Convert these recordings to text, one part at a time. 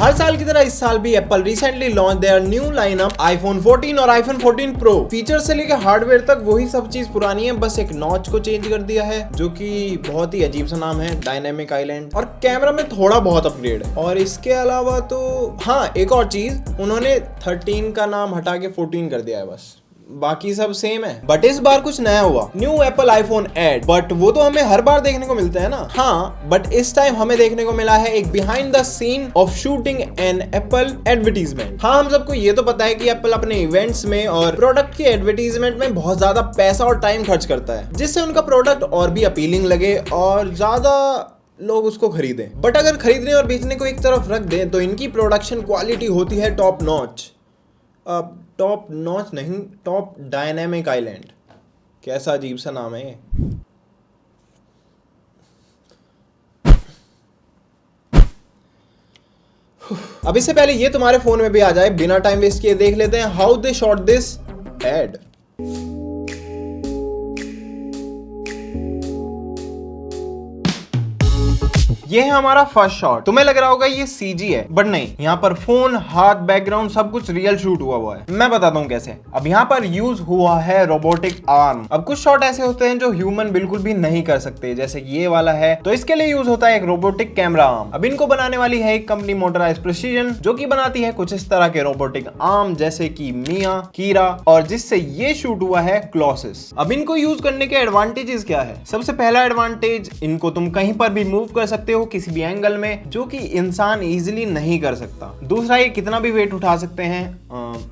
हर साल की तरह इस साल भी Apple recently launch their new lineup iPhone 14 और आईफोन 14 प्रो। फीचर से लेकर हार्डवेयर तक वही सब चीज पुरानी है, बस एक नॉच को चेंज कर दिया है जो कि बहुत ही अजीब सा नाम है, डायनेमिक आइलैंड। और कैमरा में थोड़ा बहुत अपग्रेड है। और इसके अलावा तो हाँ, एक और चीज, उन्होंने 13 का नाम हटा के 14 कर दिया है, बस बाकी सब सेम है। बट इस बार कुछ नया हुआ, new apple iPhone ad. But वो तो हमें हर बार देखने को मिलता है ना। हाँ, बट इस टाइम हमें देखने को मिला है एक behind the scene of shooting an apple advertisement. हाँ, हम सबको ये तो पता है कि एप्पल अपने इवेंट्स में और प्रोडक्ट के एडवर्टीजमेंट में बहुत ज्यादा पैसा और टाइम खर्च करता है, जिससे उनका प्रोडक्ट और भी अपीलिंग लगे और ज्यादा लोग उसको खरीदें। बट अगर खरीदने और बेचने को एक तरफ रख दें तो इनकी प्रोडक्शन क्वालिटी होती है टॉप नॉच। टॉप नॉच नहीं, टॉप डायनेमिक आइलैंड। कैसा अजीब सा नाम है ये। अब इससे पहले ये तुम्हारे फोन में भी आ जाए, बिना टाइम वेस्ट किए देख लेते हैं how they shot this ad. ये है हमारा फर्स्ट शॉट। तुम्हें लग रहा होगा ये सीजी है, बट नहीं, यहाँ पर फोन, हाथ, बैकग्राउंड सब कुछ रियल शूट हुआ है। मैं बताता हूँ कैसे। अब यहाँ पर यूज हुआ है रोबोटिक आर्म। अब कुछ शॉट ऐसे होते हैं जो ह्यूमन बिल्कुल भी नहीं कर सकते, जैसे ये वाला है, तो इसके लिए यूज होता है एक रोबोटिक कैमरा आर्म। अब इनको बनाने वाली है एक कंपनी मोटराइज्ड प्रिसीजन, जो की बनाती है कुछ इस तरह के रोबोटिक आर्म जैसे कि मिया, कीरा, और जिससे ये शूट हुआ है क्लॉसिस। अब इनको यूज करने के एडवांटेजेस क्या है? सबसे पहला एडवांटेज, इनको तुम कहीं पर भी मूव कर सकते हो किसी भी एंगल में, जो कि इंसान इजीली नहीं कर सकता। दूसरा, ये कितना भी वेट उठा सकते हैं,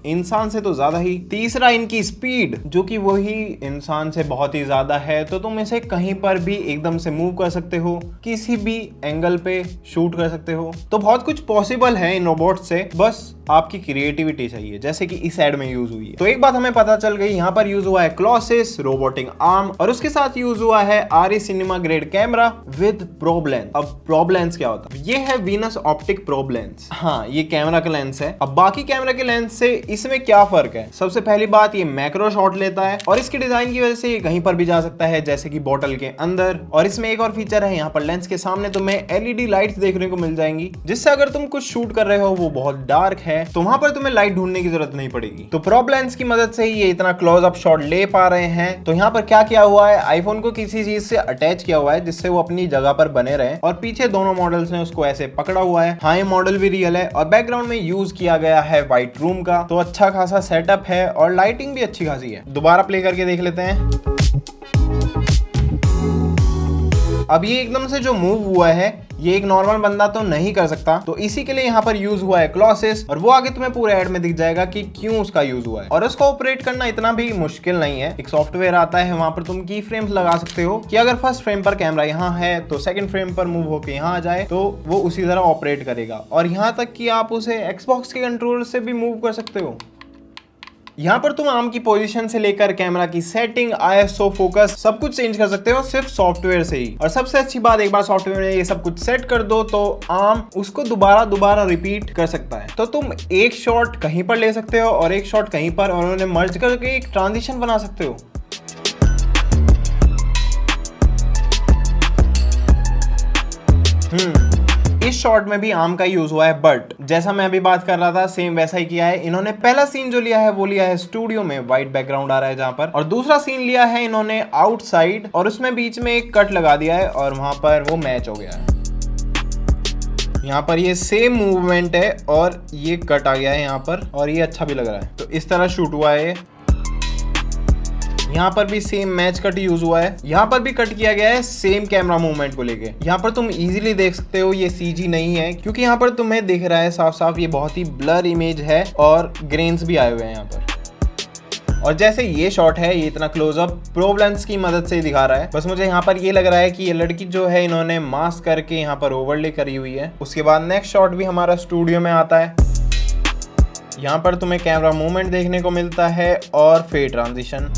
इंसान से तो ज्यादा ही। तीसरा, इनकी स्पीड, जो कि वही इंसान से बहुत ही ज्यादा है, तो तुम इसे कहीं पर भी एकदम से मूव कर सकते हो, किसी भी एंगल पे शूट कर सकते हो। तो बहुत कुछ पॉसिबल है इन रोबोट से, बस आपकी क्रिएटिविटी चाहिए, जैसे कि इस एड में यूज हुई है। तो एक बात हमें पता चल गई, यहाँ पर यूज हुआ है क्लॉसिस, रोबोटिक आर्म, और उसके साथ यूज हुआ है R E cinema grade camera with probe lens. अब प्रोब लेंस क्या होता है? ये है वीनस ऑप्टिक प्रोब लेंस। हाँ, ये कैमरा का लेंस है। अब बाकी कैमरा के लेंस से इसमें क्या फर्क है? सबसे पहली बात, ये मैक्रो शॉट लेता है और इसके डिजाइन की वजह से ये कहीं पर भी जा सकता है, जैसे कि बोतल के अंदर। और इसमें एक और फीचर है, यहाँ पर लेंस के सामने तुम्हें एलईडी लाइट्स देखने को मिल जाएंगी, जिससे अगर तुम कुछ शूट कर रहे हो वो बहुत डार्क है तो वहां पर तुम्हें लाइट ढूंढने की जरूरत नहीं पड़ेगी। तो प्रोब लेंस की मदद से ही ये इतना क्लोज अप शॉट ले पा रहे हैं। तो यहाँ पर क्या किया हुआ है, आईफोन को किसी चीज से अटैच किया हुआ है जिससे वो अपनी जगह पर बने रहे, और पीछे दोनों मॉडल्स ने उसको ऐसे पकड़ा हुआ है। हाँ, ये मॉडल भी रियल है, और बैकग्राउंड में यूज किया गया है व्हाइट रूम का, तो अच्छा खासा सेटअप है और लाइटिंग भी अच्छी खासी है। दोबारा प्ले करके देख लेते हैं। अब ये एकदम से जो मूव हुआ है, ये एक नॉर्मल बंदा तो नहीं कर सकता, तो इसी के लिए यहाँ पर यूज हुआ है क्लॉसिस, और वो आगे तुम्हें पूरे ऐड में दिख जाएगा कि क्यों उसका यूज हुआ है। और उसको ऑपरेट करना इतना भी मुश्किल नहीं है। एक सॉफ्टवेयर आता है, वहां पर तुम की फ्रेम्स लगा सकते हो कि अगर फर्स्ट फ्रेम पर कैमरा यहाँ है तो सेकंड फ्रेम पर मूव होकर यहाँ आ जाए, तो वो उसी तरह ऑपरेट करेगा। और यहाँ तक कि आप उसे एक्सबॉक्स के कंट्रोलर से भी मूव कर सकते हो। यहाँ पर तुम आर्म की पोजीशन से लेकर कैमरा की सेटिंग, आईएसओ, फोकस सब कुछ चेंज कर सकते हो सिर्फ सॉफ्टवेयर से ही। और सबसे अच्छी बात, एक बार सॉफ्टवेयर में ये सब कुछ सेट कर दो तो आर्म उसको दोबारा रिपीट कर सकता है। तो तुम एक शॉट कहीं पर ले सकते हो और एक शॉट कहीं पर, और उन्होंने मर्ज करके एक ट्रांजिशन बना सकते हो। इस शॉट में भी आर्म का यूज हुआ है, बट जैसा मैं अभी बात कर रहा था सेम वैसा ही किया है इन्होंने। पहला सीन जो लिया है वो लिया है स्टूडियो में, व्हाइट बैकग्राउंड आ रहा है जहां पर, और दूसरा सीन लिया है इन्होंने आउटसाइड, और उसमें बीच में एक कट लगा दिया है और वहां पर वो मैच हो गया है। यहाँ पर ये सेम मूवमेंट है और ये कट आ गया है यहाँ पर, और ये अच्छा भी लग रहा है। तो इस तरह शूट हुआ है। यहाँ पर भी सेम मैच कट यूज हुआ है, यहाँ पर भी कट किया गया है सेम कैमरा मूवमेंट को लेके। यहाँ पर तुम इजीली देख सकते हो ये सीजी नहीं है, क्योंकि यहाँ पर तुम्हें दिख रहा है साफ साफ ये बहुत ही ब्लर इमेज है और ग्रेन्स भी आए हुए हैं यहाँ पर। और जैसे ये शॉट है, ये इतना क्लोजअप प्रोब लेंस की मदद से दिखा रहा है। बस मुझे यहाँ पर ये लग रहा है कि ये लड़की जो है इन्होंने मास्क करके यहाँ पर ओवरले करी हुई है। उसके बाद नेक्स्ट शॉट भी हमारा स्टूडियो में आता है। यहाँ पर तुम्हें कैमरा मूवमेंट देखने को मिलता है और फेड ट्रांजिशन।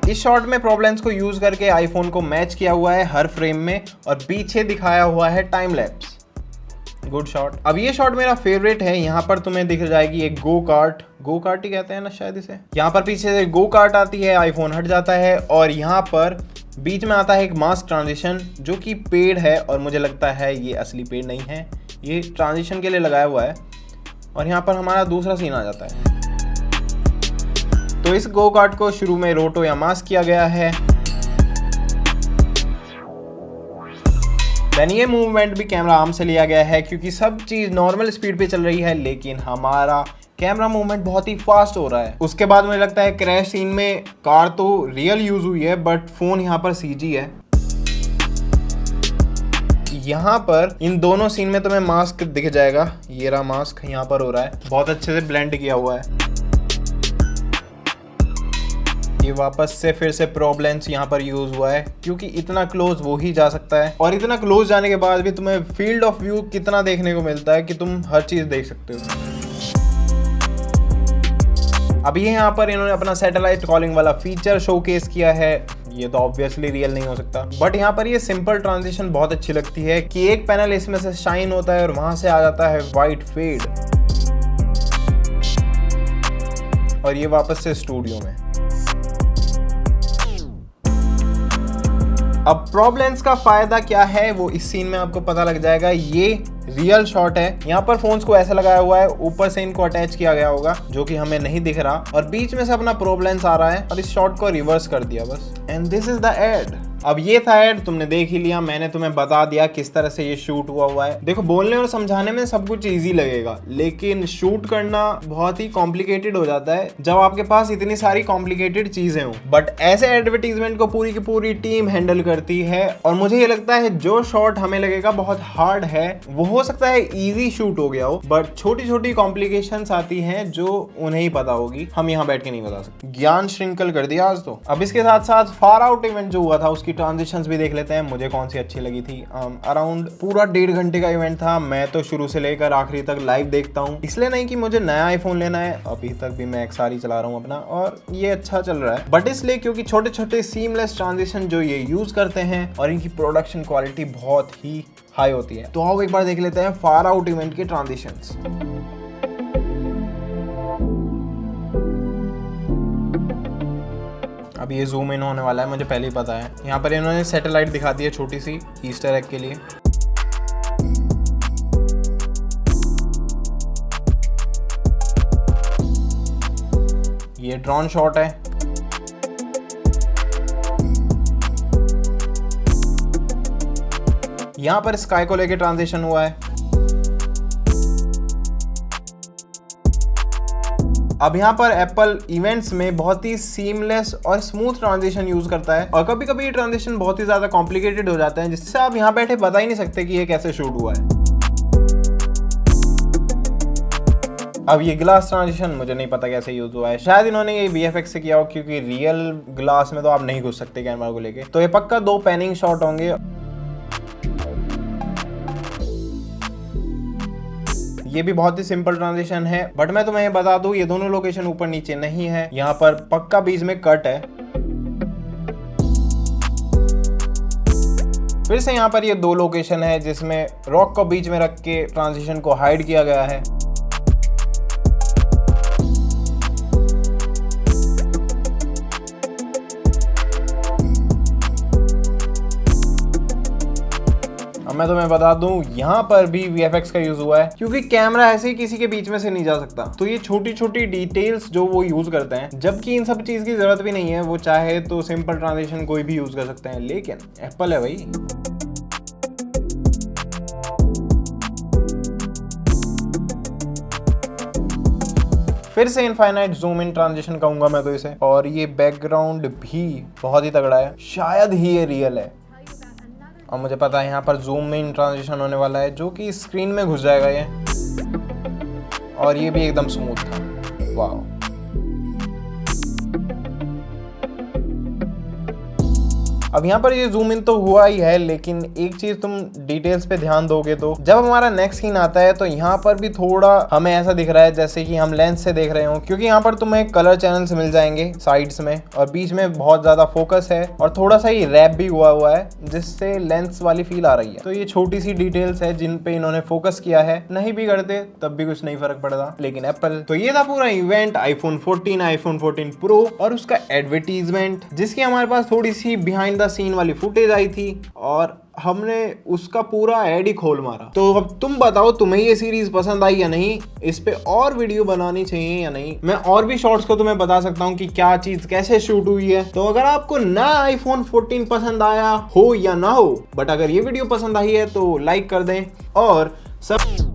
इस शॉट में प्रोब लेंस को यूज करके आईफोन को मैच किया हुआ है हर फ्रेम में, और पीछे दिखाया हुआ है टाइम लैप्स। Good shot. अब ये शॉट मेरा फेवरेट है। यहाँ पर तुम्हें दिख जाएगी एक गो कार्ट ही कहते हैं ना शायद इसे। यहाँ पर पीछे से गो कार्ट आती है, आईफोन हट जाता है, और यहाँ पर बीच में आता है एक मास्क ट्रांजिशन जो कि पेड़ है और मुझे लगता है ये असली पेड़ नहीं है, ये ट्रांजिशन के लिए लगाया हुआ है। और यहाँ पर हमारा दूसरा सीन आ जाता है। तो इस गो कार्ट को शुरू में रोटो या मास्क किया गया है। देन ये मूवमेंट भी कैमरा आर्म से लिया गया है क्योंकि सब चीज नॉर्मल स्पीड पे चल रही है, लेकिन हमारा कैमरा मूवमेंट बहुत ही फास्ट हो रहा है। उसके बाद मुझे लगता है क्रैश सीन में कार तो रियल यूज हुई है बट फोन यहाँ पर सीजी है। यहाँ पर इन दोनों सीन में तुम्हें मास्क दिख जाएगा, ये रहा मास्क यहाँ पर हो रहा है, बहुत अच्छे से ब्लेंड किया हुआ है। ये वापस से फिर से प्रोब लेंस यहाँ पर यूज हुआ है क्योंकि इतना क्लोज वो ही जा सकता है, और इतना क्लोज जाने के बाद भी तुम्हें फील्ड ऑफ व्यू कितना देखने को मिलता है कि तुम हर चीज देख सकते हो। अभी यहाँ पर इन्होंने अपना सैटेलाइट कॉलिंग वाला फीचर शोकेस किया है, ये तो ऑब्वियसली रियल नहीं हो सकता, बट यहाँ पर ये सिंपल ट्रांजिशन बहुत अच्छी लगती है कि एक पैनल इसमें से शाइन होता है और वहां से आ जाता है वाइट फेड, और ये वापस से स्टूडियो में। अब प्रोब लेंस का फायदा क्या है वो इस सीन में आपको पता लग जाएगा। ये रियल शॉट है, यहाँ पर फोन्स को ऐसे लगाया हुआ है, ऊपर से इनको अटैच किया गया होगा जो कि हमें नहीं दिख रहा, और बीच में से अपना प्रोब लेंस आ रहा है और इस शॉट को रिवर्स कर दिया बस, and this is the ad. अब ये था एड, तुमने देख ही लिया, मैंने तुम्हें बता दिया किस तरह से ये शूट हुआ है। देखो बोलने और समझाने में सब कुछ इजी लगेगा, लेकिन शूट करना बहुत ही कॉम्प्लिकेटेड हो जाता है जब आपके पास इतनी सारी कॉम्प्लिकेटेड चीजें हो। बट ऐसे एडवर्टीजमेंट को पूरी की पूरी टीम हैंडल करती है, और मुझे ये लगता है जो शॉट हमें लगेगा बहुत हार्ड है वो हो सकता है इजी शूट हो गया हो, बट छोटी छोटी कॉम्प्लिकेशंस आती हैं जो उन्हें ही पता होगी, हम यहाँ बैठ के नहीं बता सकते। ज्ञान श्रृंखल कर दिया आज तो। अब इसके साथ साथ फार आउट इवेंट जो हुआ था उसकी ट्रांजिशंस भी देख लेते हैं, मुझे कौन सी अच्छी लगी थी। अराउंड पूरा 1.5 घंटे का इवेंट था, मैं तो शुरू से लेकर आखिरी तक लाइव देखता हूँ, इसलिए नहीं कि मुझे नया आईफोन लेना है, अभी तक भी मैं XR ही चला रहा हूँ अपना और ये अच्छा चल रहा है, बट इसलिए क्योंकि छोटे छोटे सीमलेस ट्रांजिशन जो ये यूज करते हैं और इनकी प्रोडक्शन क्वालिटी बहुत ही हाई होती है। तो आओ एक बार देख लेते हैं फार आउट इवेंट के ट्रांजिशंस। अब ये जूम इन होने वाला है, मुझे पहले ही पता है। यहाँ पर इन्होंने सैटेलाइट दिखा दी है छोटी सी ईस्टर एग के लिए। ये ड्रोन शॉट है। यहाँ पर स्काई को लेके ट्रांजिशन हुआ है। अब यहाँ पर एप्पल इवेंट्स में बहुत ही सीमलेस और स्मूथ ट्रांजिशन यूज करता है, और कभी कभी ये ट्रांजिशन बहुत ही ज्यादा कॉम्प्लिकेटेड हो जाते हैं जिससे आप यहाँ बैठे बता ही नहीं सकते कि ये कैसे शूट हुआ है। अब ये ग्लास ट्रांजिशन मुझे नहीं पता कैसे यूज हुआ है, शायद इन्होंने ये VFX से किया हो क्योंकि रियल ग्लास में तो आप नहीं घुस सकते कैमरा को लेके, तो ये पक्का 2 पैनिंग शॉट होंगे। ये भी बहुत ही सिंपल ट्रांजिशन है, बट मैं तुम्हें बता दूं ये दोनों लोकेशन ऊपर नीचे नहीं है, यहाँ पर पक्का बीच में कट है। फिर से यहाँ पर ये 2 लोकेशन है जिसमें रॉक को बीच में रख के ट्रांजिशन को हाइड किया गया है। मैं तुम्हें बता दूं यहाँ पर भी VFX का यूज हुआ है क्योंकि कैमरा ऐसे ही किसी के बीच में से नहीं जा सकता, तो ये छोटी छोटी डिटेल्स जो वो यूज करते हैं, जबकि इन सब चीज की जरूरत भी नहीं है, वो चाहे तो सिंपल ट्रांजिशन कोई भी यूज कर सकते हैं, लेकिन एप्पल है भाई। फिर से इनफाइनाइट जूम इन ट्रांजिशन कहूंगा मैं तो इसे, और ये बैकग्राउंड भी बहुत ही तगड़ा है, शायद ही ये रियल है। और मुझे पता है यहाँ पर जूम इन ट्रांजिशन होने वाला है जो कि स्क्रीन में घुस जाएगा ये, और ये भी एकदम स्मूथ था। वाह। अब यहाँ पर ये जूम इन तो हुआ ही है, लेकिन एक चीज तुम डिटेल्स पे ध्यान दोगे तो जब हमारा नेक्स्ट सीन आता है तो यहाँ पर भी थोड़ा हमें ऐसा दिख रहा है जैसे कि हम लेंस से देख रहे हो, क्योंकि यहाँ पर तुम्हें कलर चैनल्स मिल जाएंगे साइड्स में, और बीच में बहुत ज्यादा फोकस है और थोड़ा सा ही रैप भी हुआ है जिससे लेंस वाली फील आ रही है। तो ये छोटी सी डिटेल्स है जिन पे इन्होंने फोकस किया है, नहीं भी करते तब भी कुछ नहीं फर्क पड़ता, लेकिन एप्पल। तो ये था पूरा इवेंट iPhone 14, iPhone 14 Pro और उसका एडवर्टीजमेंट, जिसकी हमारे पास थोड़ी सी बिहाइंड बिहाइंड द सीन वाली फुटेज आई थी और हमने उसका पूरा ऐड ही खोल मारा। तो अब तुम बताओ तुम्हें ये सीरीज पसंद आई या नहीं, इस पे और वीडियो बनानी चाहिए या नहीं। मैं और भी शॉर्ट्स को तुम्हें बता सकता हूँ कि क्या चीज कैसे शूट हुई है। तो अगर आपको नया आईफोन 14 पसंद आया हो या ना हो, बट अगर ये वीडियो पसंद आई है तो लाइक कर दें और सब